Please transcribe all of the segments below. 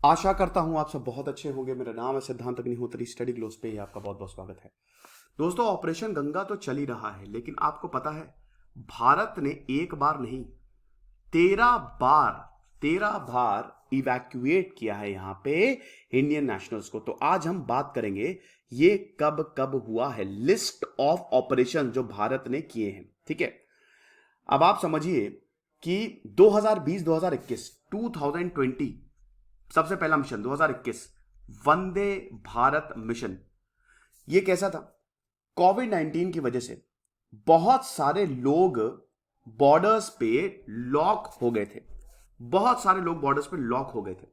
आशा करता हूं आप सब बहुत अच्छे होंगे। मेरा नाम है सिद्धांत अग्निहोत्री। स्टडी ग्लोस पे ही आपका बहुत बहुत स्वागत है। दोस्तों, ऑपरेशन गंगा तो चल ही रहा है, लेकिन आपको पता है भारत ने एक बार नहीं 13 बार 13 बार इवैक्यूएट किया है यहां पे इंडियन नेशनल्स को। तो आज हम बात करेंगे ये कब कब हुआ है, लिस्ट ऑफ ऑपरेशन जो भारत ने किए हैं। ठीक है, अब आप समझिए कि 2020-2021 2020 सबसे पहला मिशन 2021 वंदे भारत मिशन। ये कैसा था? कोविड 19 की वजह से बहुत सारे लोग बॉर्डर्स पे लॉक हो गए थे। बहुत सारे लोग बॉर्डर्स पे लॉक हो गए थे।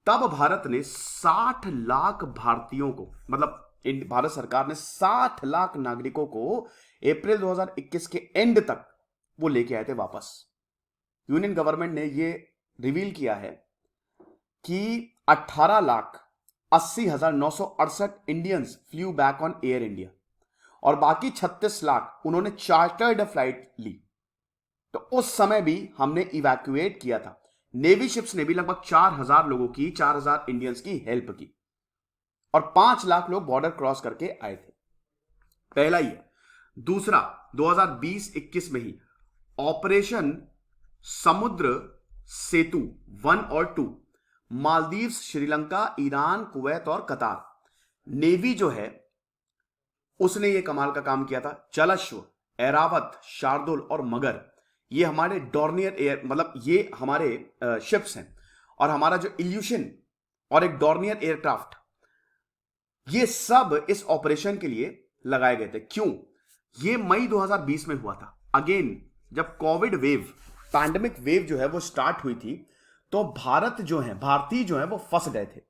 तब भारत ने 60 लाख भारतीयों को, मतलब भारत सरकार ने 60 लाख नागरिकों को अप्रैल 2021 के एंड तक वो लेके आए थे वापस। यूनियन गवर्नमेंट ने ये रिवील किया है कि 18,80,968 Indians flu back on air India और बाकी 36 लाख उन्होंने चार्टर्ड फ्लाइट ली। तो उस समय भी हमने इवैक्यूएट किया था। नेवी शिप्स ने भी लगभग 4,000 लोगों की, 4,000 इंडियंस की हेल्प की और 5 लाख लोग बॉर्डर क्रॉस करके आए थे। पहला ही। दूसरा, 2020-21 में ही ऑपरेशन समुद्र सेतु 1 और 2, मालदीव, श्रीलंका, ईरान, कुवैत और कतार। नेवी जो है उसने ये कमाल का काम किया था। जलश्व, एरावत, शार्दुल और मगर, ये हमारे डॉर्नियर एयर, मतलब ये हमारे शिप्स हैं। और हमारा जो इल्यूशन और एक डॉर्नियर एयरक्राफ्ट, ये सब इस ऑपरेशन के लिए लगाए गए थे। क्यों? ये मई 2020 में हुआ था। अगेन, जब कोविड वेव, पैंडेमिक वेव जो है वो स्टार्ट हुई थी, तो भारतीय जो है वो फंस गए थे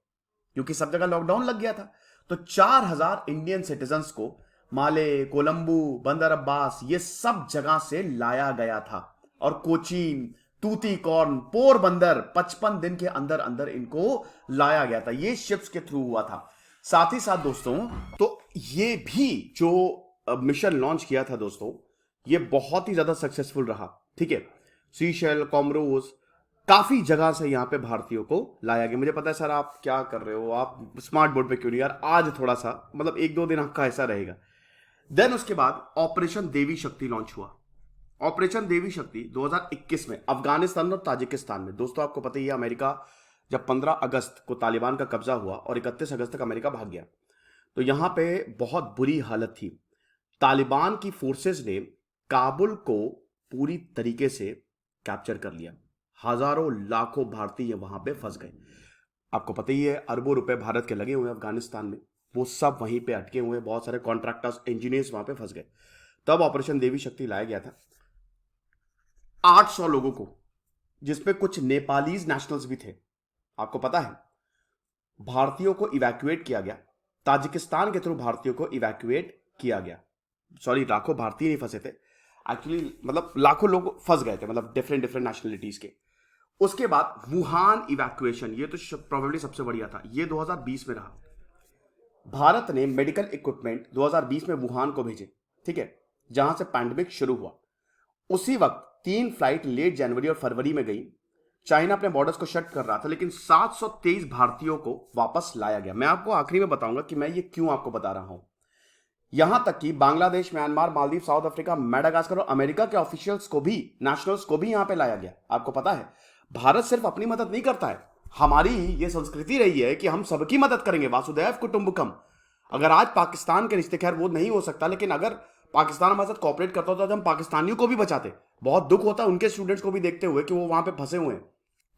क्योंकि सब जगह लॉकडाउन लग गया था। तो 4,000 इंडियन सिटीजन्स को माले, कोलंबो, बंदर अब्बास, ये सब जगह से लाया गया था। और कोचीन, तूतीकोर्न, पोरबंदर 55 दिन के अंदर अंदर इनको लाया गया था। ये शिप्स के थ्रू हुआ था। साथ ही साथ दोस्तों, तो ये भी जो मिशन लॉन्च किया था दोस्तों, ये बहुत ही ज्यादा सक्सेसफुल रहा। ठीक है, सीशेल, कॉमरोस, काफी जगह से यहां पे भारतीयों को लाया गया। मुझे पता है सर आप क्या कर रहे हो, आप स्मार्ट बोर्ड पे क्यों नहीं? यार आज थोड़ा सा, मतलब 1-2 दिन आपका ऐसा रहेगा। देन उसके बाद ऑपरेशन देवी शक्ति लॉन्च हुआ। ऑपरेशन देवी शक्ति 2021 में अफगानिस्तान और ताजिकिस्तान में। दोस्तों आपको पता ही है, अमेरिका जब 15 अगस्त को तालिबान का कब्जा हुआ और 31 अगस्त तक अमेरिका भाग गया, तो यहां पे बहुत बुरी हालत थी। तालिबान की फोर्सेस ने काबुल को पूरी तरीके से कैप्चर कर लिया। हजारों लाखों भारतीय वहां पे फंस गए। आपको पता ही है, अरबों रुपए भारत के लगे हुए हैं अफगानिस्तान में, वो सब वहीं पे अटके हुए हैं। बहुत सारे कॉन्ट्रैक्टर्स, इंजीनियर्स वहां पे फंस गए। तब ऑपरेशन देवी शक्ति लाया गया था 800 लोगों को, जिसमें कुछ नेपालीज नेशनल्स भी थे। आपको पता है, भारतीयों को इवैक्यूएट किया गया। ताजिकिस्तान के थ्रू भारतीयों को इवैक्यूएट किया गया। सॉरी, लाखों भारतीय नहीं फंसे थे एक्चुअली, मतलब लाखों लोग फंस गए थे, मतलब डिफरेंट डिफरेंट नेशनलिटीज के। उसके बाद वुहान इवैक्यूएशन, ये तो प्रोबेबली सबसे बढ़िया था। ये 2020 में रहा। भारत ने मेडिकल इक्विपमेंट 2020 में वुहान को भेजे। ठीक है, जहां से पैंडेमिक शुरू हुआ। उसी वक्त 3 फ्लाइट लेट जनवरी और फरवरी में गई। चाइना अपने बॉर्डर्स को शट कर रहा था, लेकिन 723 भारतीयों को वापस लाया गया। मैं आपको आखिरी में बताऊंगा कि मैं ये क्यों आपको बता रहा हूं। यहां तक कि Bangladesh, Myanmar, Maldives, south Africa, Madagascar और अमेरिका के ऑफिशियल्स को भी, नेशनल्स को भी यहां पे लाया गया। आपको पता है, भारत सिर्फ अपनी मदद नहीं करता है। हमारी ये संस्कृति रही है कि हम सबकी मदद करेंगे, वासुदैव कुटुंबकम। अगर आज पाकिस्तान के रिश्ते, खैर वो नहीं हो सकता, लेकिन अगर पाकिस्तान हमारे साथ कॉपरेट करता होता तो हम पाकिस्तानियों को भी बचाते। बहुत दुख होता है उनके स्टूडेंट्स को भी देखते हुए कि वो वहां पे फंसे हुए हैं।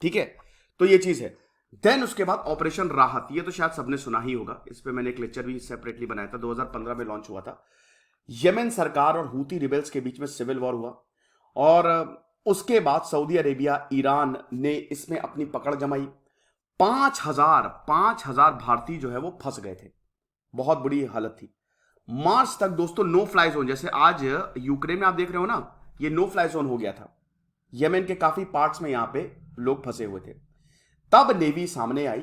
ठीक है, तो ये चीज है। देन उसके बाद ऑपरेशन राहत, ये तो शायद सबने सुना ही होगा। इस पे मैंने एक लेक्चर भी सेपरेटली बनाया था। 2015 में लॉन्च हुआ था। यमन सरकार और हूती रिबेल्स के बीच में सिविल वॉर हुआ और उसके बाद सऊदी अरेबिया, ईरान ने इसमें अपनी पकड़ जमाई। 5,000 भारतीय जो है वो फंस गए थे। बहुत बुरी हालत थी। मार्च तक दोस्तों नो फ्लाई जोन, जैसे आज यूक्रेन में आप देख रहे हो ना, ये नो फ्लाई जोन हो गया था। यमन के काफी पार्ट्स में यहां पे लोग फंसे हुए थे। तब नेवी सामने आई,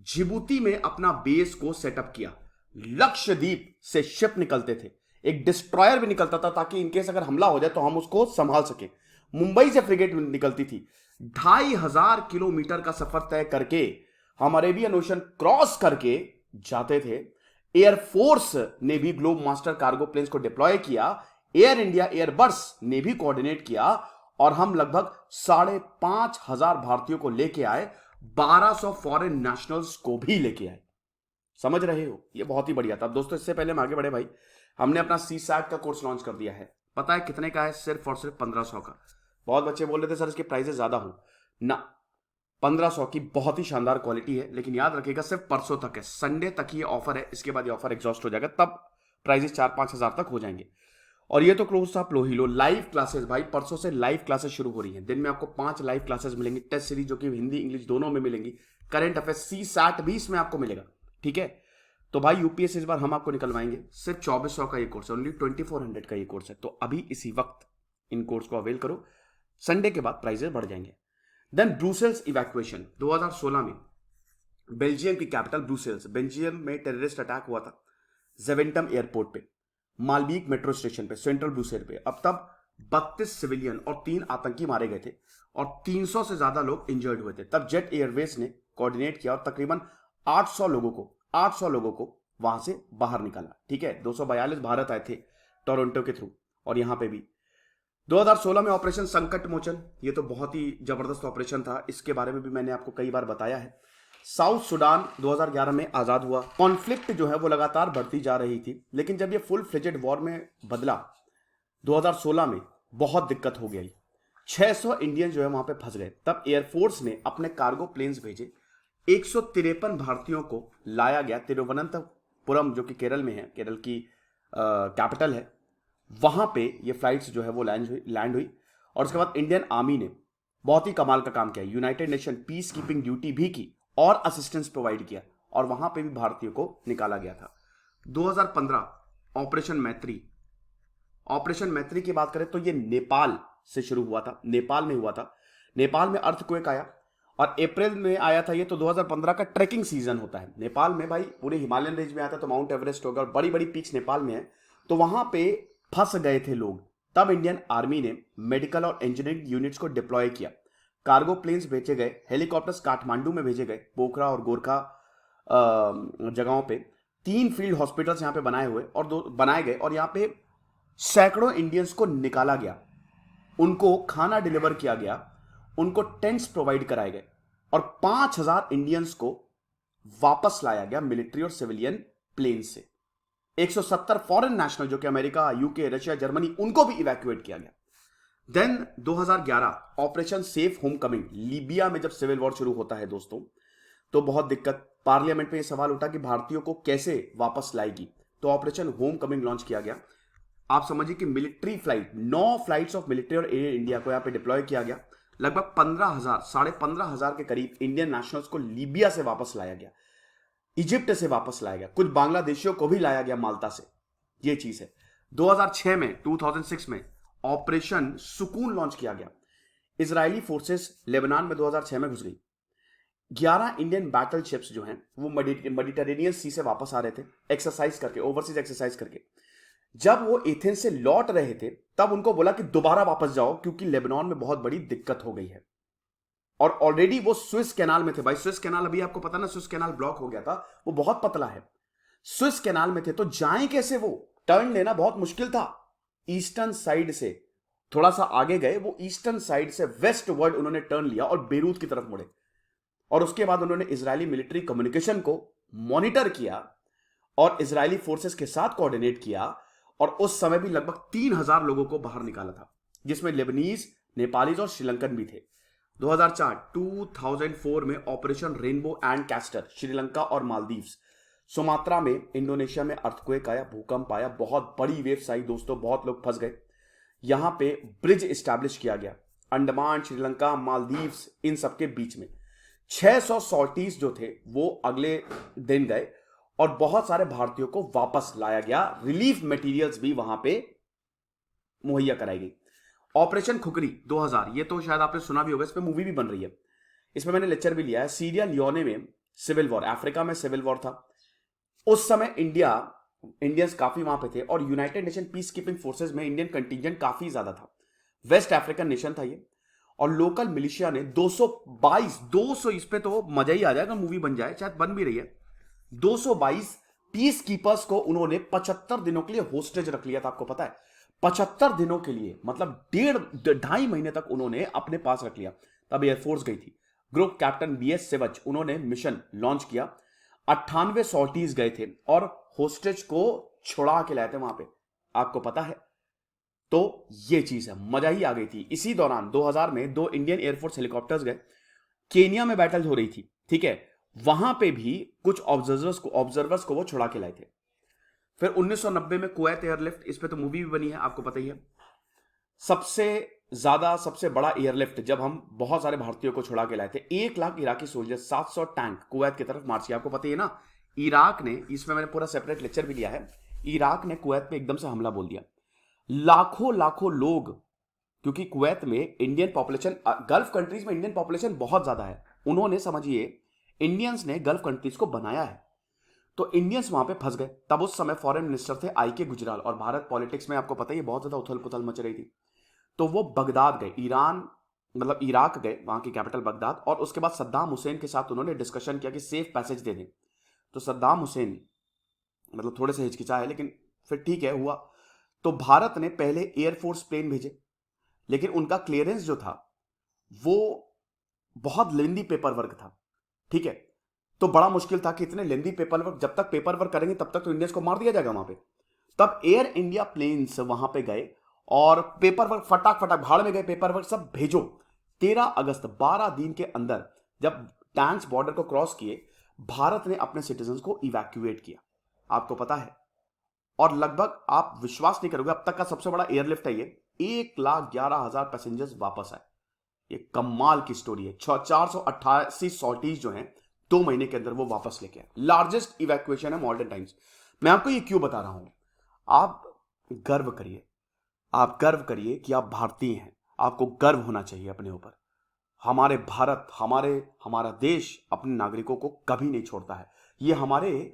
जिबूती में अपना बेस को सेटअप किया। लक्षद्वीप से शिप निकलते थे, एक डिस्ट्रॉयर भी निकलता था ताकि इनकेस अगर हमला हो जाए तो हम उसको संभाल सके। मुंबई से फ्रिगेट निकलती थी। 2,500 किलोमीटर का सफर तय करके हम अरेबियन ओशन क्रॉस करके जाते थे। एयरफोर्स ने भी ग्लोब मास्टर कार्गो प्लेन्स को डिप्लॉय किया, एयर इंडिया एयरबस ने भी कोऑर्डिनेट किया, और हम लगभग 5,500 भारतीयों को लेके आए, 1200 फॉरेन नेशनल्स को भी लेके आए। समझ रहे हो, ये बहुत ही बढ़िया था। दोस्तों इससे पहले हम आगे बढ़े भाई, हमने अपना सी सैट का कोर्स लॉन्च कर दिया है। पता है कितने का है? सिर्फ और सिर्फ 1500 का। बहुत बच्चे बोल रहे थे सर इसके प्राइसेस ज्यादा हो ना, 1500 की बहुत ही शानदार क्वालिटी है। लेकिन याद रखिएगा सिर्फ परसों तक है, संडे तक ये ऑफर है। इसके बाद ये ऑफर एग्जॉस्ट हो जाएगा, तब प्राइसेस 4-5 हजार तक हो जाएंगे। और ये तो क्लोज था लो ही लो। लाइव क्लासेस भाई, परसों से लाइव क्लासेस शुरू हो रही हैं। दिन में आपको 5 लाइव क्लासेस मिलेंगी, टेस्ट सीरीज जो कि हिंदी इंग्लिश दोनों में मिलेंगी, करंट अफेयर्स सी सैट भी इसमें आपको मिलेगा। ठीक है, तो भाई यूपीएससी इस बार हम आपको निकलवाएंगे। सिर्फ 2400 का ये कोर्स है, ओनली 2400 का ये कोर्स है। तो अभी इसी वक्त इन कोर्स को अवेल करो, संडे के बाद प्राइजेस बढ़ जाएंगे। देन ब्रुसेल्स इवैक्यूएशन 2016 में बेल्जियम की कैपिटल ब्रुसेल्स, बेल्जियम में टेररिस्ट अटैक हुआ था जेवेंटम एयरपोर्ट पे, मालबीक मेट्रो स्टेशन पे, सेंट्रल ब्रुसेल पे। अब तब 32 सिविलियन और 3 आतंकी मारे गए थे और 300 से ज्यादा लोग इंजर्ड हुए थे। तब जेट एयरवेज ने कोऑर्डिनेट किया और तकरीबन 800 लोगों को वहां से बाहर निकाला। ठीक है, 242 भारत आए थे टोरंटो के थ्रू, और यहां पे भी 2016 में ऑपरेशन संकट मोचन, ये तो बहुत ही जबरदस्त ऑपरेशन था। इसके बारे में भी मैंने आपको कई बार बताया है। साउथ सुडान 2011 में आजाद हुआ। कॉन्फ्लिक्ट जो है वो लगातार बढ़ती जा रही थी, लेकिन जब ये फुल फ्लेजेड वॉर में बदला 2016 में, बहुत दिक्कत हो गई। 600 इंडियन जो है वहां पे फंस गए। तब एयरफोर्स ने अपने कार्गो प्लेन्स भेजे, 153 भारतीयों को लाया गया तिरुवनंतपुरम, जो कि केरल में है, केरल की कैपिटल है। वहां पे ये फ्लाइट्स जो है वो लैंड हुई। और उसके बाद इंडियन आर्मी ने बहुत ही कमाल का काम किया, United nation peace keeping duty भी की और असिस्टेंस प्रोवाइड किया, और वहां पे भी भारतीयों को निकाला गया था। 2015 ऑपरेशन मैत्री। ऑपरेशन मैत्री की बात करें तो ये नेपाल से शुरू हुआ था, नेपाल में हुआ था। नेपाल में अर्थक्वेक आया और अप्रैल में आया था ये। तो 2015 का ट्रैकिंग सीजन होता है नेपाल में भाई, पूरे हिमालयन रेंज में आता है, तो माउंट एवरेस्ट होगा और बड़ी बड़ी पीक्स नेपाल में है। तो वहां पे फंस गए थे लोग। तब इंडियन आर्मी ने मेडिकल और इंजीनियरिंग यूनिट्स को डिप्लॉय किया, कार्गो प्लेन्स भेजे गए, हेलीकॉप्टर्स काठमांडू में भेजे गए, पोखरा और गोरखा जगहों पे। 3 फील्ड हॉस्पिटल्स यहां पे बनाए गए, और यहां पे सैकड़ों इंडियंस को निकाला गया, उनको खाना डिलीवर किया गया, उनको टेंट्स प्रोवाइड कराए गए, और 5000 इंडियंस को वापस लाया गया मिलिट्री और सिविलियन प्लेन से। 170 फॉरेन नेशनल जो कि अमेरिका, यूके, रशिया, जर्मनी, उनको भी इवैक्यूएट किया गया। Then 2011 operation safe homecoming. Libya में जब सिविल वॉर शुरू होता है दोस्तों, तो बहुत दिक्कत, पार्लियामेंट में यह सवाल उठा कि भारतीयों को कैसे वापस लाएगी, तो ऑपरेशन होम कमिंग लॉन्च किया गया। आप समझिए कि military flight, 9 flights of military और एयर इंडिया को यहां पे डिप्लॉय किया गया। लगभग 15,000 के करीब इंडियन नेशनल्स को लीबिया से वापस लाया गया, इजिप्ट से वापस लाया गया, कुछ बांग्लादेशियों को भी लाया गया माल्टा से। ये चीज है। 2006 में ऑपरेशन सुकून लॉन्च किया गया। इजरायली फोर्सेस लेबनान में 2006 में घुस गई। 11 इंडियन बैटल शिप्स जो हैं वो मेडिटेरेनियन सी से वापस आ रहे थे, एक्सरसाइज करके, ओवरसीज एक्सरसाइज करके। जब वो एथेंस से लौट रहे थे, तब उनको बोला कि दोबारा वापस जाओ, क्योंकि लेबनान में बहुत बड़ी दिक्कत हो गई है। और ऑलरेडी वो स्विस कैनाल में थे भाई। स्विस कैनाल, अभी आपको पता ना, स्विस कैनाल ब्लॉक हो गया था, वो बहुत पतला है। स्विस कैनाल में थे, तो जाएं कैसे? वो टर्न लेना बहुत मुश्किल था। ईस्टर्न साइड से थोड़ा सा आगे गए, वो ईस्टर्न साइड से वेस्ट वर्ड उन्होंने टर्न लिया और बेरूत की तरफ मुड़े। और उसके बाद उन्होंने इजरायली मिलिट्री कम्युनिकेशन को मॉनिटर किया और इजरायली फोर्सेस के साथ कोऑर्डिनेट किया, और उस समय भी लगभग 3000 लोगों को बाहर निकाला था, जिसमें लेबनीज, नेपालीज और श्रीलंकन भी थे। 2004 में operation rainbow and castor, Sri Lanka और मालदीव्स। सुमात्रा में, इंडोनेशिया में अर्थक्वेक आया, भूकंप आया, बहुत बड़ी वेव्स आई दोस्तों, बहुत लोग फंस गए। यहां पे ब्रिज एस्टैब्लिश किया गया अंडमान, श्रीलंका, मालदीव्स, इन सबके बीच में। 600 सॉल्टीज जो थे वो अगले दिन गए और बहुत सारे भारतीयों को वापस लाया गया। रिलीफ मटेरियल्स भी वहां पे मुहैया कराई गई। ऑपरेशन खुकरी 2000, ये तो शायद आपने सुना भी होगा, इस पे मूवी भी बन रही है, इसमें मैंने लेक्चर भी लिया है। सीरिया लियोने में सिविल वॉर, अफ्रीका में सिविल वॉर था। उस समय इंडियंस काफी वहां पे थे, और United nation peace keeping forces में इंडियन कंटिजेंट काफी ज्यादा था। वेस्ट अफ्रीकन नेशन था ये, और लोकल मिलिशिया ने 200 इस पे तो मजा ही आ जाएगा, मूवी बन जाए, शायद बन भी रही है। 222 पीस कीपर्स को उन्होंने 75 दिनों के लिए होस्टेज रख लिया था, आपको पता है? 75 दिनों के लिए, मतलब 1.5 महीने तक उन्होंने अपने पास रख लिया। तब एयरफोर्स गई थी। ग्रुप कैप्टन BS सेवच, उन्होंने मिशन लॉन्च किया। 98 सॉर्टीज गए थे और होस्टेज को छुड़ा के लाए थे वहां पे, आपको पता है? तो ये चीज है, मजा ही आ गई थी। इसी दौरान 2000 में 2 इंडियन एयरफोर्स हेलीकॉप्टर्स गए, केनिया में बैटल हो रही थी, ठीक है? वहां पे भी कुछ ऑब्जर्वर्स को वो छुड़ा के लाए थे। फिर 1990 में कुवैत एयरलिफ्ट, इस पे तो मूवी भी बनी है, आपको पता ही है। सबसे बड़ा एयरलिफ्ट, जब हम बहुत सारे भारतीयों को छुड़ा के लाए थे। 1 lakh Iraqi soldier, 700 tank Kuwait की तरफ मार्च किया, आपको पता ही है ना? इराक ने, इसमें मैंने पूरा सेपरेट लेक्चर भी लिया है, इराक ने कुवैत पे एकदम से हमला बोल दिया। लाखों लाखों लोग, क्योंकि कुवैत में इंडियन पॉपुलेशन, गल्फ कंट्रीज में इंडियन पॉपुलेशन बहुत ज्यादा है, उन्होंने, समझिए, इंडियंस ने गल्फ कंट्रीज को बनाया है, तो इंडियंस वहां पे फंस गए। तब उस समय फॉरेन मिनिस्टर थे IK गुजराल, और भारत पॉलिटिक्स में आपको पता ही है बहुत ज्यादा उथल पुथल मच रही थी। तो वो बगदाद गए, ईरान, मतलब इराक गए, वहां की कैपिटल बगदाद, और उसके बाद सद्दाम हुसैन के साथ उन्होंने डिस्कशन किया कि सेफ पैसेज दे दें। तो सद्दाम हुसैन मतलब थोड़े से हिचकिचाए, लेकिन फिर ठीक है, हुआ। तो भारत ने पहले एयरफोर्स प्लेन भेजे, लेकिन उनका क्लियरेंस जो था वो बहुत लेंदी पेपर वर्क था, ठीक है? तो बड़ा मुश्किल था कि इतने लेंदी पेपर वर्क, जब तक पेपर वर्क करेंगे तब तक तो इंडियंस को मार दिया जाएगा वहां पे। तब एयर इंडिया प्लेन्स वहां पे गए और पेपर वर्क फटाक फटाक भाड़ में गए, पेपर वर्क सब भेजो। 13 अगस्त, 12 दिन के अंदर, जब टैंक्स बॉर्डर को क्रॉस किए, भारत ने अपने सिटीजन को इवैक्यूएट किया, आपको पता है? और लगभग, आप विश्वास नहीं करोगे, अब तक का सबसे बड़ा एयरलिफ्ट है ये। 1,11,000 पैसेंजर्स वापस आए। ये कमाल की स्टोरी है। 488 सॉर्टीज जो हैं 2 महीने के अंदर वो वापस लेके आए। लार्जेस्ट इवैक्यूएशन है मॉडर्न टाइम्स। मैं आपको ये क्यों बता रहा हूं? आप गर्व करिए, आप गर्व करिए कि आप भारतीय हैं। आपको गर्व होना चाहिए अपने ऊपर। हमारे भारत, हमारा देश अपने नागरिकों को कभी नहीं छोड़ता है। ये हमारे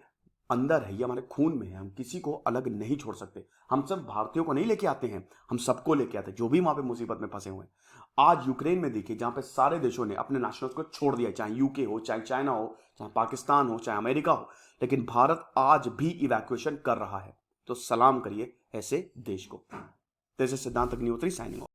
अंदर है, ये हमारे खून में है, हम किसी को अलग नहीं छोड़ सकते। हम सब भारतीयों को नहीं लेके आते हैं, हम सबको लेके आते हैं, जो भी वहां पे मुसीबत में फंसे हुए हैं। आज यूक्रेन में देखिए, जहां पे सारे देशों ने अपने नेशनल्स को छोड़ दिया, चाहे UK हो, चाहे चाइना हो, चाहे पाकिस्तान हो, चाहे अमेरिका हो, लेकिन भारत आज भी इवैक्यूएशन कर रहा है। तो सलाम करिए ऐसे देश को। दिस इज सिद्धांत अग्निहोत्री साइनिंग ऑफ।